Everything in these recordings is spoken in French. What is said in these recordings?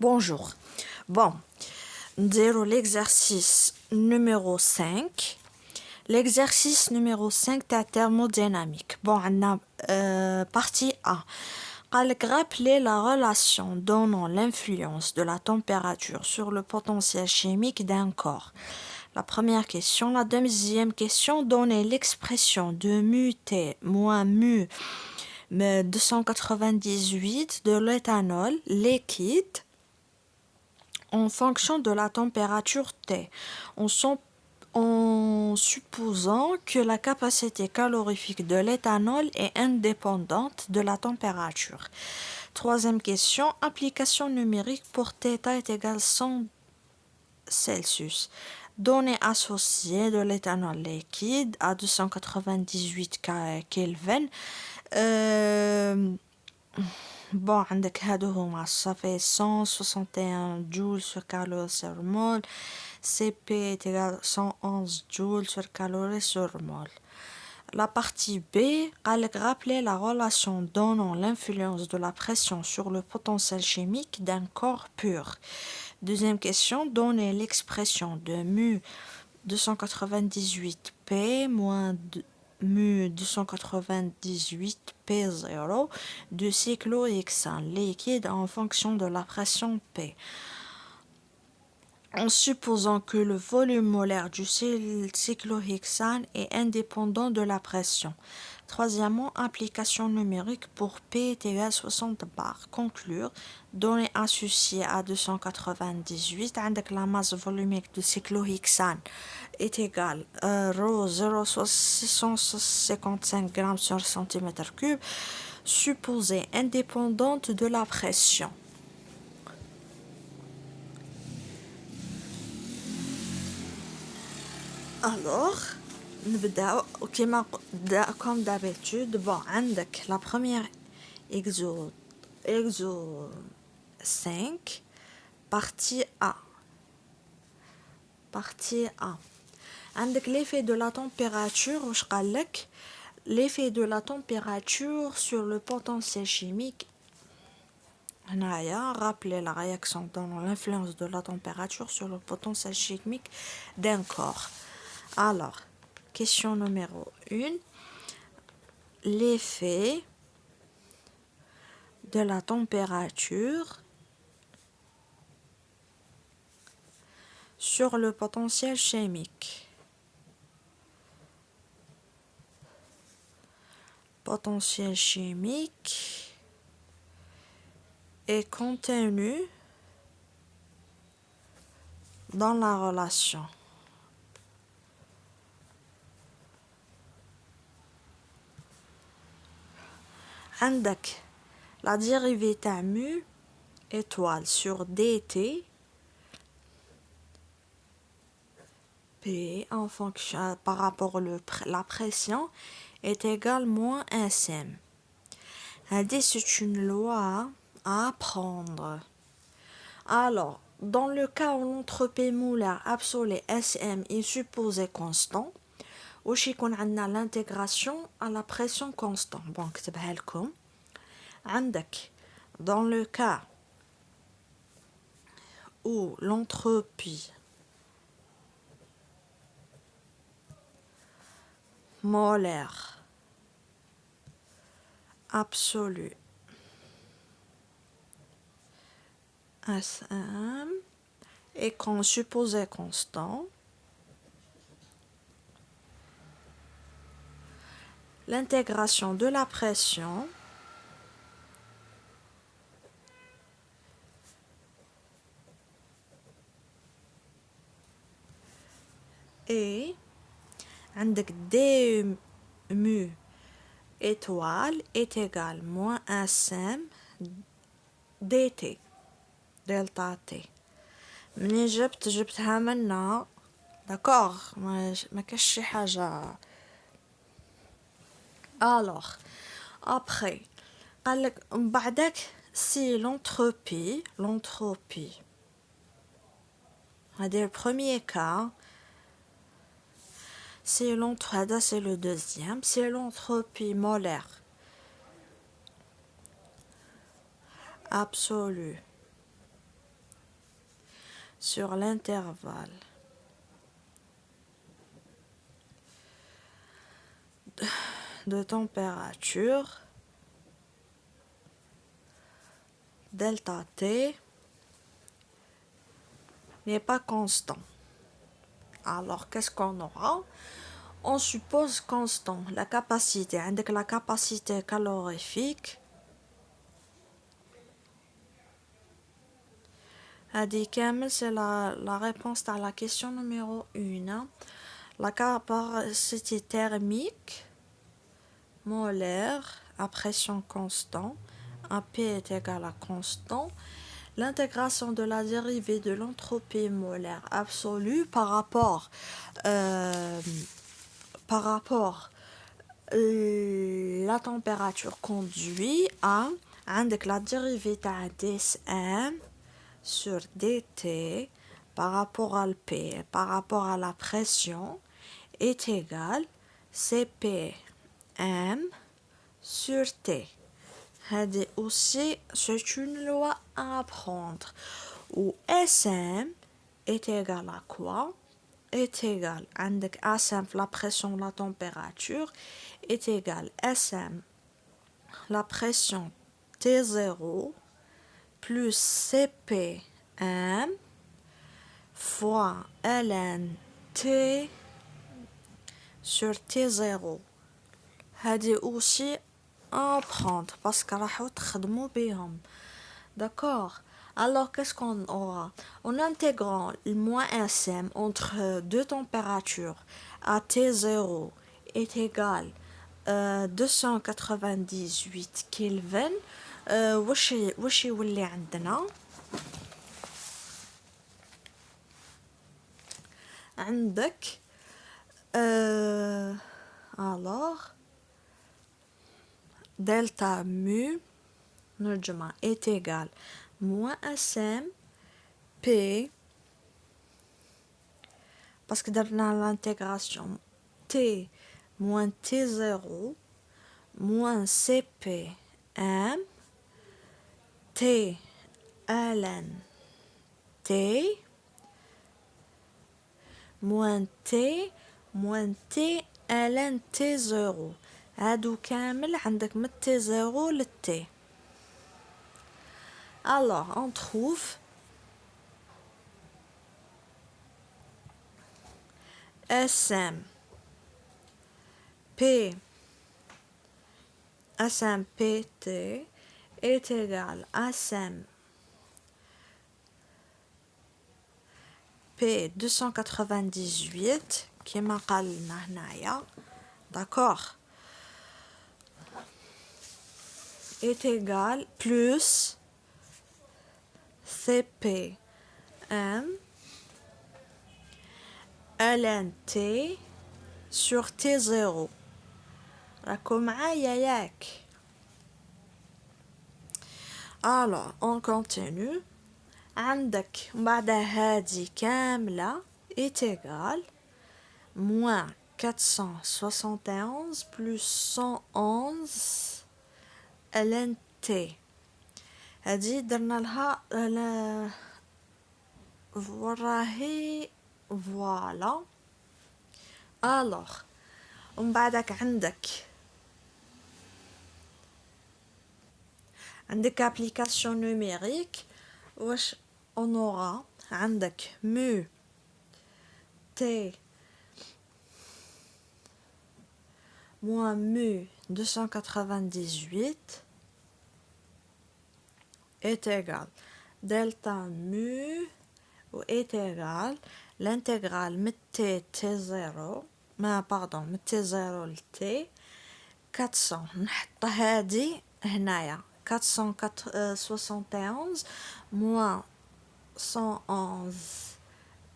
Bonjour. Bon, نديرو l'exercice numéro 5. L'exercice numéro 5 تاع thermodynamique. Bon, عندنا partie A. قالك rappeler la relation donnant l'influence de la température sur le potentiel chimique d'un corps. La première question. La deuxième question, donner l'expression de mu T moins mu 298 de l'éthanol liquide en fonction de la température T, en supposant que la capacité calorifique de l'éthanol est indépendante de la température. Troisième question, application numérique pour θ est égal 100 Celsius. Données associées de l'éthanol liquide à 298 Kelvin. Bon, عندك هادو هما صافي 161 جول sur calorie sur mol. Cp est égal 111 joules sur calorie sur mol. La partie B, قالك rappeler la relation donnant l'influence de la pression sur le potentiel chimique d'un corps pur. Deuxième question, donner l'expression de mu 298P moins mu 298P0 du cyclohexane liquide en fonction de la pression P. En supposant que le volume molaire du cyclohexane est indépendant de la pression. Troisièmement, application numérique pour P est égal à 60 bar. Conclure, données associées à 298, avec la masse volumique du cyclohexane est égale ρ 0,655 g sur cm3, supposée indépendante de la pression. Alors, نبداو كيما comme d'habitude. Bon, عندك la première exo 5 partie A. عندك l'effet de la température. واش قالك l'effet de la température sur le potentiel chimique. هنايا rappeler la réaction donnant l'influence de la température sur le potentiel chimique d'un corps. Alors, question numéro 1. L'effet de la température sur le potentiel chimique. Potentiel chimique est contenu dans la relation. عندك la dérivée تاع mu étoile sur dt P en fonction par rapport la pression est égale moins 1 cm. C'est une loi à apprendre. Alors, dans le cas où l'entropie molaire absolue SM est supposée constant, واش يكون عندنا l'intégration à la pression constante. Bon, نكتبها لكم. عندك dans le cas où l'entropie molaire absolue SM est supposé constant, l'intégration de la pression est عندك d mu étoile est égal moins 1 cm dt delta t. مني جبتها منا داكوغ ما كاش شي حاجه. alors après قالك من بعدك si l'entropie هذا le premier cas, c'est le deuxième, c'est l'entropie molaire absolue sur l'intervalle de température delta T n'est pas constant. Alors, qu'est-ce qu'on aura? On suppose constant la capacité, avec la capacité calorifique. C'est la réponse à la question numéro 1. La capacité thermique molaire à pression constante, à P est égal à constant. L'intégration de la dérivée de l'entropie molaire absolue par rapport la température conduit à عندك la dérivée تاع dSm sur dt par rapport à P par rapport à la pression est égal CPm sur T. Aussi, c'est une loi à apprendre où Sm est égal à quoi? Est égal عندك A simple la pression la température est égal Sm la pression T0 plus CPm fois ln T sur T0. هذه aussi à apprendre parce que راحوا تخدموا بهم. D'accord. Alors, qu'est-ce qu'on aura? En intégrant le moins Sm entre deux températures à T0 est égal 298 Kelvin. واش يولي عندنا؟ عندك alors delta mu نرجمها est égal moins Sm P parce que dans l'intégration T moins T0 moins CP M T ln T moins T ln T0 هادو كامل عندك من T0 لل T. Alors, on trouve Sm PT est égal à Sm P 298 كما قالنا هنايا. D'accord, est égal plus CPm ln T sur T0. راكم معايا ياك؟ Alors, on continue. عندك بعد هذه كاملة est égal moins 471 plus 111 ln T. هذه درنا لها وراهي فوالا. alors ومن بعدك عندك application numérique واش on aura عندك mu T moins mu 298 est égal delta mu est égal l'intégrale من T0 من T0 ل T 400 نحط هذه هنايا 471 moins 111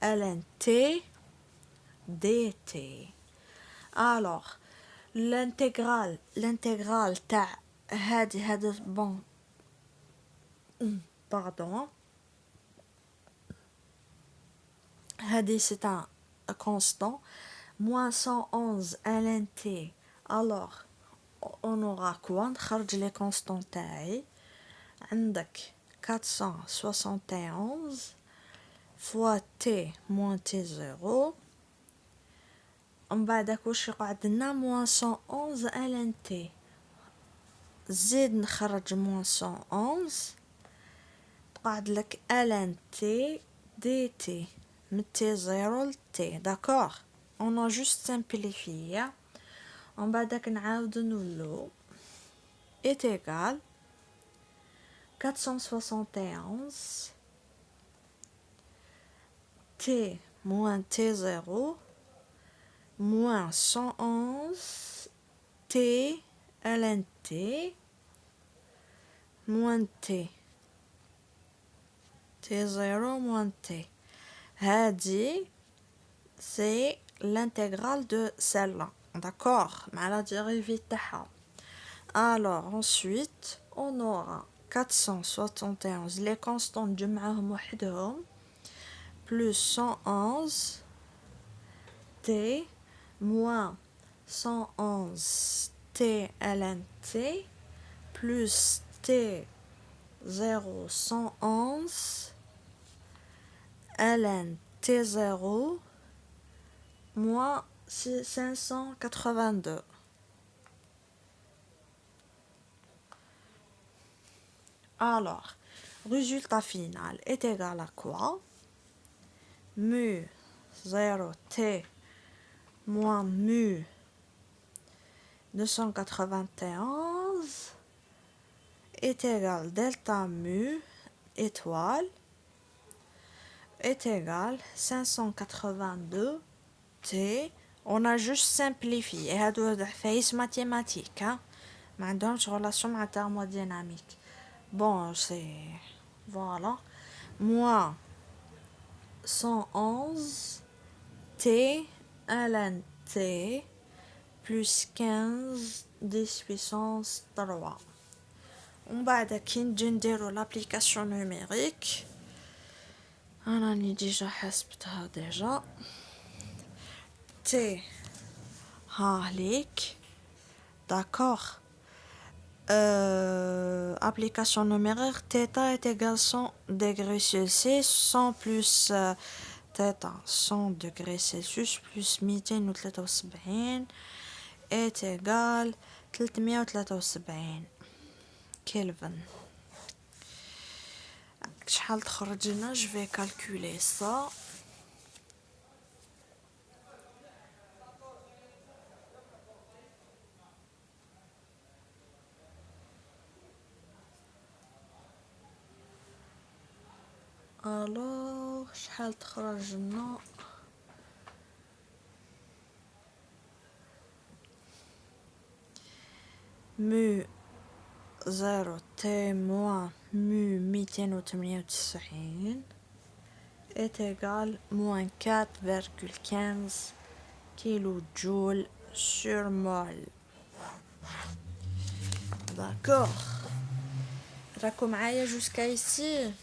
ln T dt. alors l'intégrale تاع هذا bon pardon هذه c'est un constant moins 111 ln T. alors on aura quoi? نخرج les constants تاعي عندك 471 fois t moins t0. ومن بعدك واش يقعد لنا moins 111 ln t. زيد نخرج moins 111 تقعد لك ln t dt من t0 ل t. d'accord, on a juste simplifié. ومن بعدك نعاود نولو est égal 471 t moins t0 moins 111 t ln t moins t t0 moins t. هذه c'est l'intégrale de celle-là, d'accord, مع la dérivée تاعها. Alors ensuite on aura 471 les constantes نجمعوهم وحدهم plus 111 t moins 111 t ln t plus t 0 111 ln t0 moins 582. Alors, résultat final est égal à quoi? Mu 0t moins mu 291 est égal delta mu étoile est égal 582 t. On a juste simplifié. هادو عفايس mathématiques, hein. ما عندهمش relation مع thermodynamique. Bon, c'est... Voilà. Moins 111 t ln t plus 15 10 puissance 3. ومن بعد كي نجي نديرو l'application numérique انا راني ديجا حسبتها ديجا. t ها ليك d'accord. Application numérique θ est égal 100 degrés Celsius 100 plus θ 100 degrés Celsius plus 273 est égal 373 Kelvin. شحال تخرج لنا؟ je vais calculer ça. alors شحال تخرج لنا؟ mu 0 t moins mu 298 est égal moins 4,15 kJ sur mol. D'accord. راكم معايا jusqu'à ici.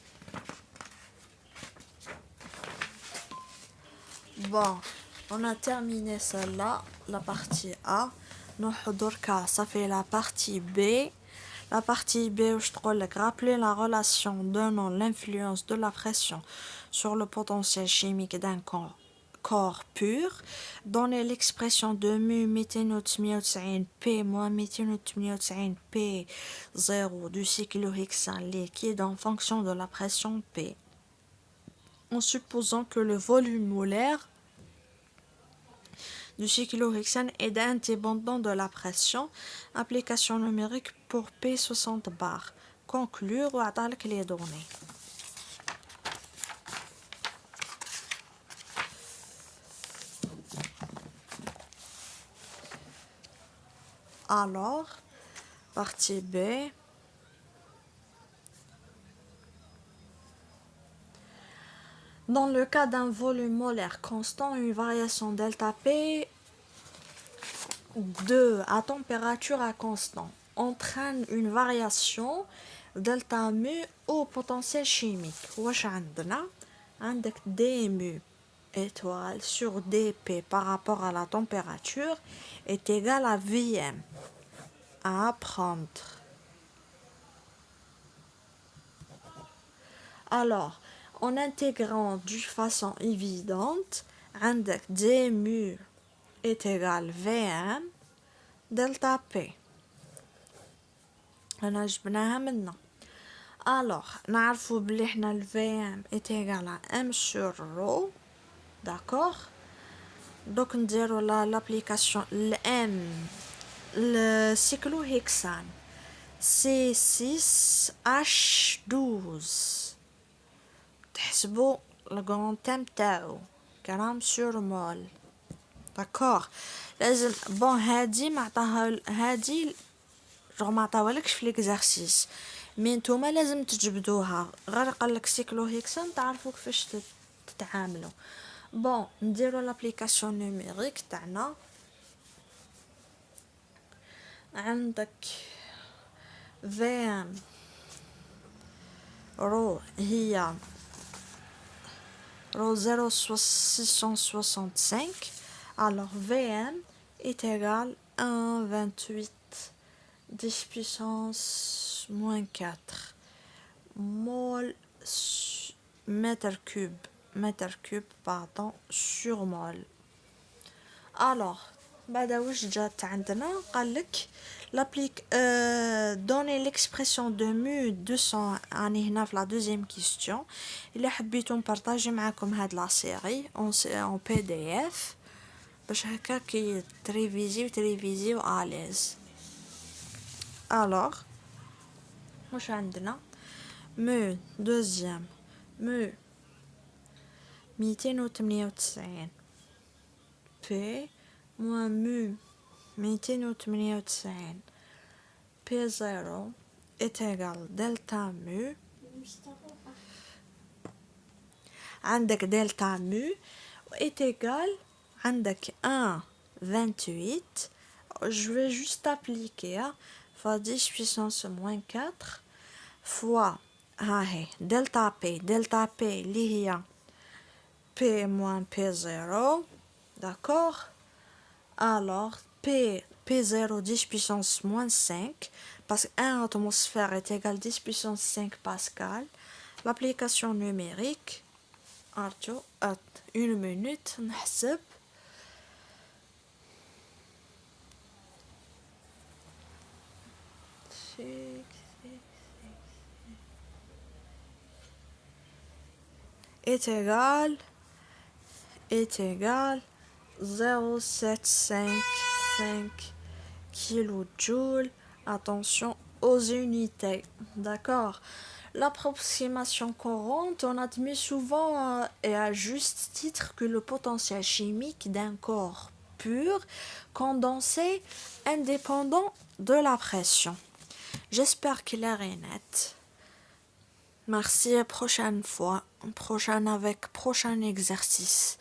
Bon, on a terminé celle-là, la partie A. نروحو دركا صافي la partie B. La partie B, je te rappelle la relation donnant l'influence de la pression sur le potentiel chimique d'un corps pur. Donner l'expression de mu 298 P moins 298 P0 du cyclohexane liquide en fonction de la pression P. En supposant que le volume molaire du cyclohexane est indépendant de la pression. Application numérique pour P60 bar. Conclure ou attendre les données. Alors, partie B. Dans le cas d'un volume molaire constant, une variation delta P à température à constant entraîne une variation delta mu au potentiel chimique. واش عندنا؟ عندك d mu étoile sur dp par rapport à la température est égal à Vm. À apprendre. Alors, en intégrant d'une façon évidente, عندك d mu est égal Vm delta P. أنا جبناها منا. Alors, نعرفوا بلي حنا ال Vm est égal à M sur ρ. D'accord? Donc نديرو l'application ل M le cyclohexane C6H12 تحسبوا الكونتام تاعو غرام سور مول. داكوغ لازم بون هادي معطاها هادي ما عطاوالكش في ليكزارسيس مي نتوما لازم تجبدوها غير قالك سيكلوهيكسان تعرفوا كيفاش تتعاملوا. بون نديرو لابليكاسيون نوميريك تاعنا. عندك VM رو هي رو 0,665. alors VM est égal à 1,28 10 puissance moins 4 mol mètre cube pardon sur mol. alors بعد واش جات عندنا قالك l'applique donner l'expression de mu 200 راني هنا في la deuxième question. إلا حبيتو نبارطاجي معاكم هاد لا سيري en PDF باش هكا كي تريفيزيو آليز. alors واش عندنا mu deuxième mu 298 P moins mu 298 P0 est égal delta mu. عندك delta mu est égal عندك 1,28. je vais juste appliquer fois 10 puissance moins 4 fois delta P اللي هي P moins P0. d'accord. alors P0 10 puissance moins 5 parce que 1 atmosphère est égal 10 puissance 5 pascal. l'application numérique arjo une minute نحسب. est égal 0,755 kilojoules. attention aux unités. d'accord. l'approximation courante on admet souvent et à juste titre que le potentiel chimique d'un corps pur condensé indépendant de la pression. j'espère qu'il est net. merci, prochaine fois, avec prochain exercice.